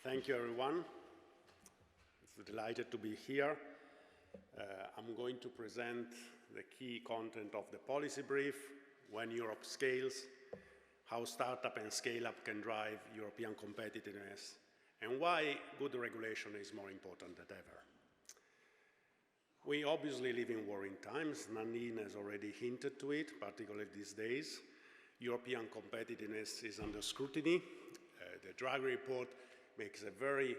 Thank you, everyone. It's delighted to be here. I'm going to present the key content of the policy brief, When Europe Scales, how startup and scale-up can drive European competitiveness, and why good regulation is more important than ever. We obviously live in warring times. Nadine has already hinted to it, particularly these days. European competitiveness is under scrutiny. The Draghi report makes a very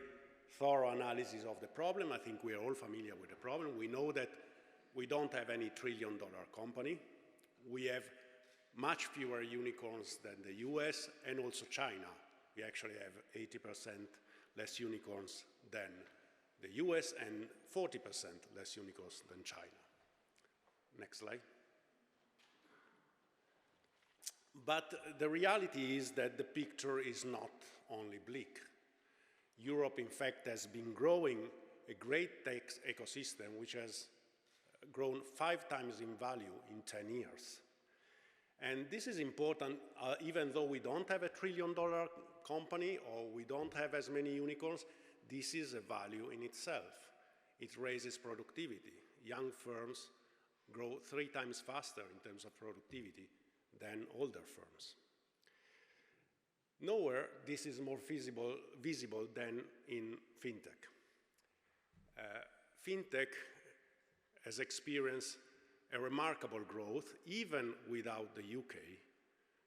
thorough analysis of the problem. I think we are all familiar with the problem. We know that we don't have any trillion-dollar company. We have much fewer unicorns than the US and also China. We actually have 80% less unicorns than the US and 40% less unicorns than China. Next slide. But the reality is that the picture is not only bleak. Europe, in fact, has been growing a great tech ecosystem which has grown 5 times in value in 10 years. And this is important, even though we don't have a trillion-dollar company or we don't have as many unicorns, this is a value in itself. It raises productivity. Young firms grow 3 times faster in terms of productivity than older firms. Nowhere this is more visible than in fintech. Fintech has experienced a remarkable growth, even without the UK.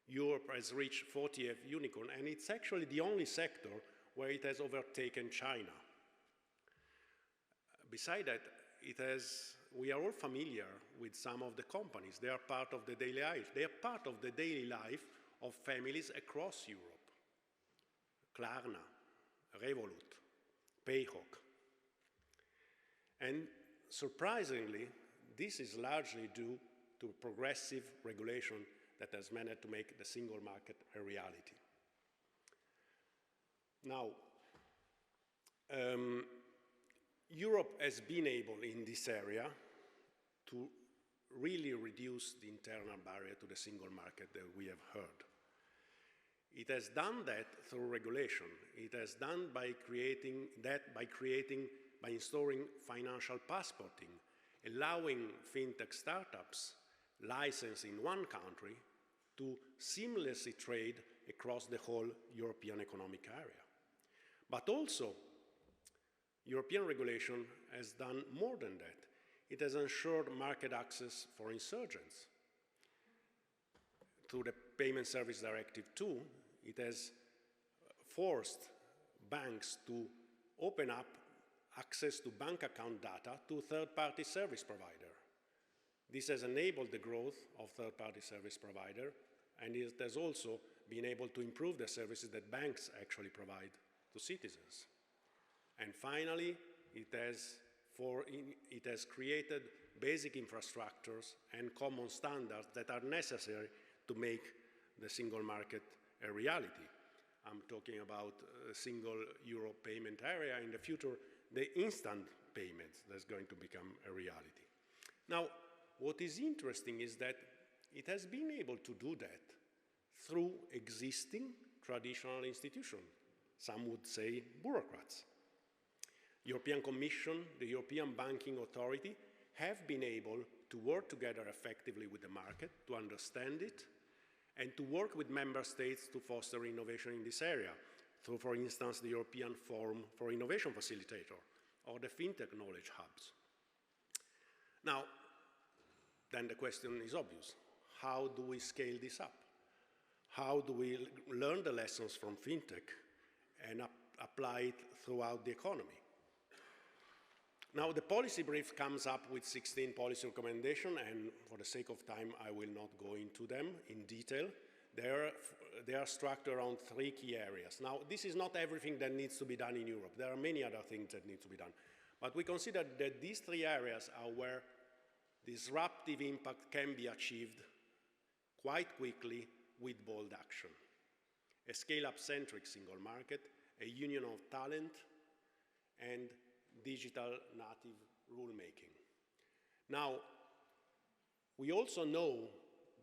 Europe has reached 40th unicorn, and it's actually the only sector where it has overtaken China. Besides that, we are all familiar with some of the companies. They are part of the daily life. They are part of the daily life of families across Europe. Klarna, Revolut, Payhawk. And surprisingly, this is largely due to progressive regulation that has managed to make the single market a reality. Now, Europe has been able in this area to really reduce the internal barrier to the single market that we have heard. It has done that through regulation. It has done by installing financial passporting, allowing fintech startups licensed in one country to seamlessly trade across the whole European economic area. But also, European regulation has done more than that. It has ensured market access for insurgents. Through the Payment Service Directive 2, it has forced banks to open up access to bank account data to third-party service providers. This has enabled the growth of third-party service providers, and it has also been able to improve the services that banks actually provide to citizens. And finally, it has created basic infrastructures and common standards that are necessary to make the single market a reality. I'm talking about a single euro payment area. In the future, the instant payments that's going to become a reality. Now, what is interesting is that it has been able to do that through existing traditional institutions. Some would say bureaucrats. European Commission, the European Banking Authority have been able to work together effectively with the market, to understand it, and to work with member states to foster innovation in this area, through, for instance, the European Forum for Innovation Facilitator or the FinTech Knowledge Hubs. Now, then the question is obvious. How do we scale this up? How do we learn the lessons from FinTech and apply it throughout the economy? Now, the policy brief comes up with 16 policy recommendations, and for the sake of time, I will not go into them in detail. They are structured around 3 key areas. Now, this is not everything that needs to be done in Europe. There are many other things that need to be done. But we consider that these 3 areas are where disruptive impact can be achieved quite quickly with bold action. A scale-up-centric single market, a union of talent, and digital native rulemaking. Now, we also know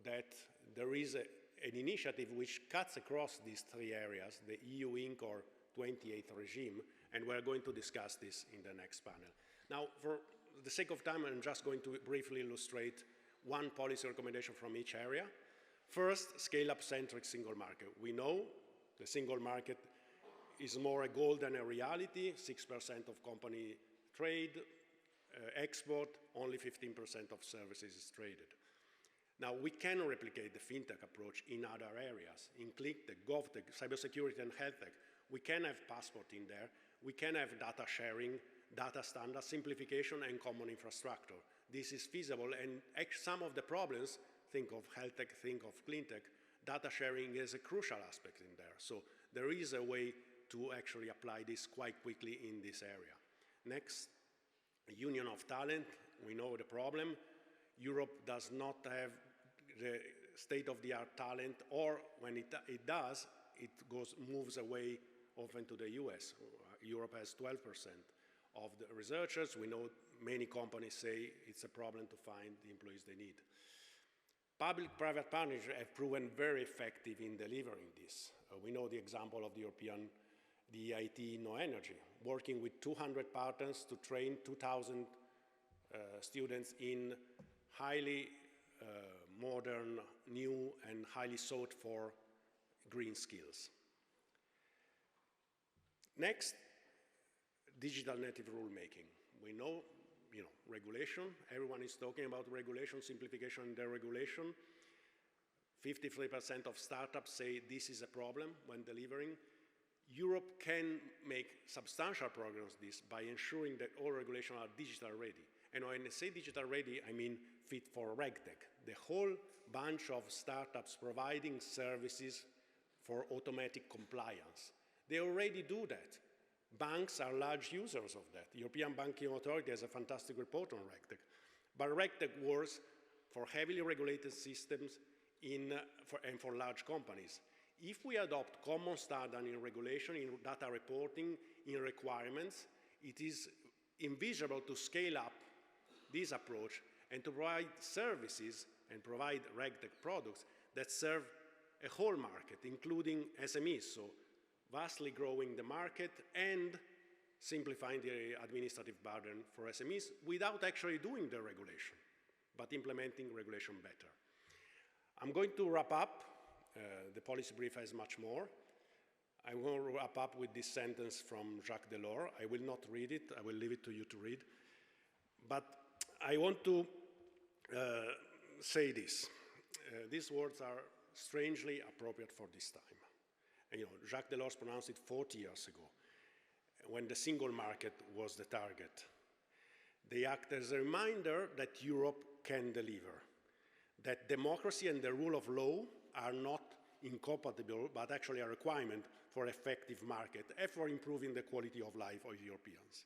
that there is an initiative which cuts across these 3 areas, the EU Inc. or 28th regime, and we're going to discuss this in the next panel. Now, for the sake of time, I'm just going to briefly illustrate one policy recommendation from each area. First, scale-up-centric single market. We know the single market is more a goal than a reality. 6% of company trade, export, only 15% of services is traded. Now, we can replicate the fintech approach in other areas, in cleantech, govtech, cybersecurity, and healthtech. We can have passport in there. We can have data sharing, data standard, simplification, and common infrastructure. This is feasible, and some of the problems, think of healthtech, think of cleantech, data sharing is a crucial aspect in there. So there is a way to actually apply this quite quickly in this area. Next, union of talent. We know the problem. Europe does not have the state-of-the-art talent, or when it does, it moves away often to the US. Europe has 12% of the researchers. We know many companies say it's a problem to find the employees they need. Public-private partnerships have proven very effective in delivering this. We know the example of the European DIT No Energy, working with 200 partners to train 2,000 students in highly modern, new, and highly sought for green skills. Next, digital native rulemaking. We know, regulation. Everyone is talking about regulation, simplification, and deregulation. 53% of startups say this is a problem when delivering. Europe can make substantial progress on this by ensuring that all regulations are digital ready. And when I say digital ready, I mean fit for RegTech, the whole bunch of startups providing services for automatic compliance. They already do that. Banks are large users of that. The European Banking Authority has a fantastic report on RegTech. But RegTech works for heavily regulated systems and for large companies. If we adopt common standards in regulation, in data reporting, in requirements, it is envisionable to scale up this approach and to provide services and provide RegTech products that serve a whole market, including SMEs, so vastly growing the market and simplifying the administrative burden for SMEs without actually doing the regulation, but implementing regulation better. I'm going to wrap up. The policy brief has much more. I will wrap up with this sentence from Jacques Delors. I will not read it. I will leave it to you to read. But I want to say this. These words are strangely appropriate for this time. And, Jacques Delors pronounced it 40 years ago, when the single market was the target. They act as a reminder that Europe can deliver, that democracy and the rule of law are not incompatible, but actually a requirement for effective market and for improving the quality of life of Europeans.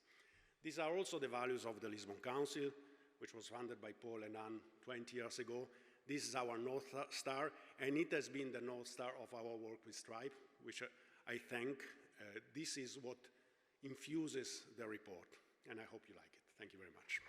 These are also the values of the Lisbon Council, which was founded by Paul and Anne 20 years ago. This is our North Star, and it has been the North Star of our work with Stripe, which I thank. This is what infuses the report, and I hope you like it. Thank you very much.